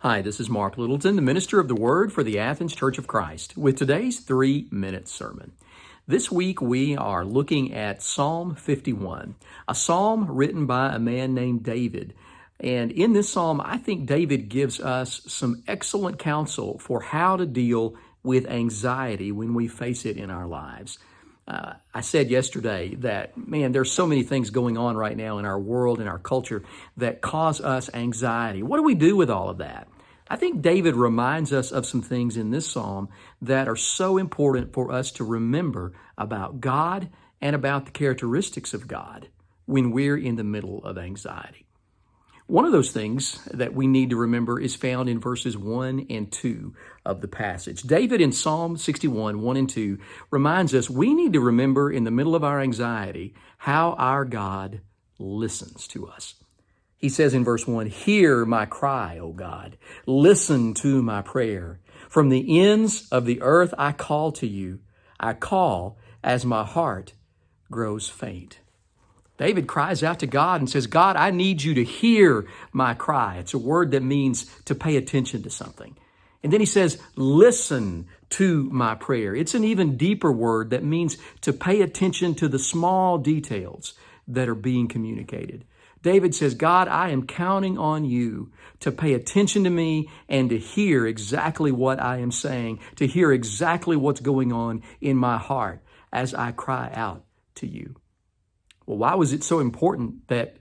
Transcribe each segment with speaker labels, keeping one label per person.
Speaker 1: Hi, this is Mark Littleton, the minister of the Word for the Athens Church of Christ, with today's 3-minute sermon. This week we are looking at Psalm 51, a psalm written by a man named David. And in this psalm, I think David gives us some excellent counsel for how to deal with anxiety when we face it in our lives. I said yesterday that, man, there's so many things going on right now in our world and our culture that cause us anxiety. What do we do with all of that? I think David reminds us of some things in this psalm that are so important for us to remember about God and about the characteristics of God when we're in the middle of anxiety. One of those things that we need to remember is found in verses 1 and 2 of the passage. David in Psalm 61, 1 and 2 reminds us we need to remember in the middle of our anxiety how our God listens to us. He says in verse 1, "Hear my cry, O God. Listen to my prayer. From the ends of the earth I call to you. I call as my heart grows faint." David cries out to God and says, God, I need you to hear my cry. It's a word that means to pay attention to something. And then he says, listen to my prayer. It's an even deeper word that means to pay attention to the small details that are being communicated. David says, God, I am counting on you to pay attention to me and to hear exactly what I am saying, to hear exactly what's going on in my heart as I cry out to you. Well, why was it so important that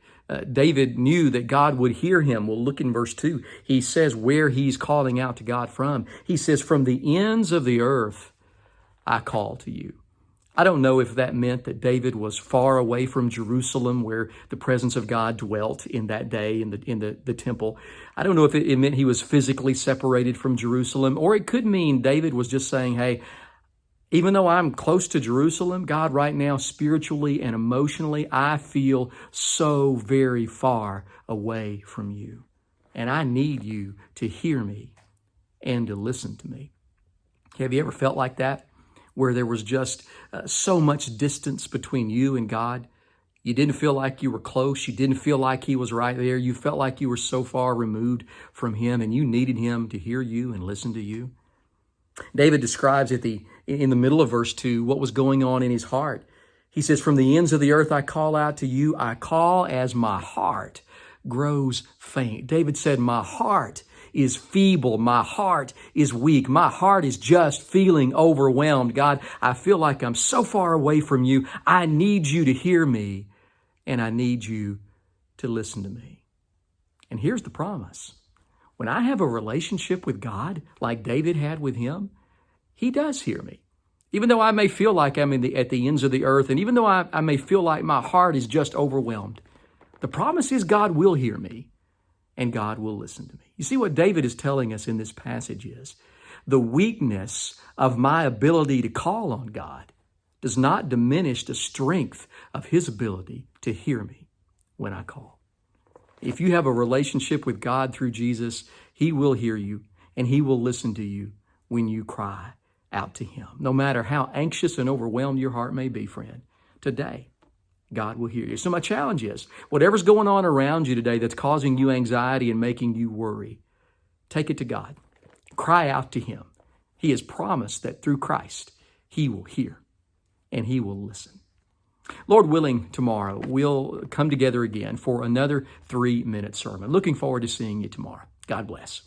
Speaker 1: David knew that God would hear him? Well, look in verse 2. He says where he's calling out to God from. He says, from the ends of the earth, I call to you. I don't know if that meant that David was far away from Jerusalem where the presence of God dwelt in that day in the temple. I don't know if it meant he was physically separated from Jerusalem, or it could mean David was just saying, hey, even though I'm close to Jerusalem, God, right now, spiritually and emotionally, I feel so very far away from you. And I need you to hear me and to listen to me. Have you ever felt like that? Where there was just so much distance between you and God? You didn't feel like you were close. You didn't feel like he was right there. You felt like you were so far removed from him and you needed him to hear you and listen to you. David describes in the middle of verse 2 what was going on in his heart. He says, from the ends of the earth I call out to you. I call as my heart grows faint. David said, my heart is feeble. My heart is weak. My heart is just feeling overwhelmed. God, I feel like I'm so far away from you. I need you to hear me, and I need you to listen to me. And here's the promise. When I have a relationship with God like David had with him, he does hear me. Even though I may feel like I'm at the ends of the earth, and even though I may feel like my heart is just overwhelmed, the promise is God will hear me and God will listen to me. You see what David is telling us in this passage is the weakness of my ability to call on God does not diminish the strength of his ability to hear me when I call. If you have a relationship with God through Jesus, he will hear you and he will listen to you when you cry out to him. No matter how anxious and overwhelmed your heart may be, friend, today, God will hear you. So my challenge is, whatever's going on around you today that's causing you anxiety and making you worry, take it to God. Cry out to him. He has promised that through Christ, he will hear and he will listen. Lord willing, tomorrow we'll come together again for another 3-minute sermon. Looking forward to seeing you tomorrow. God bless.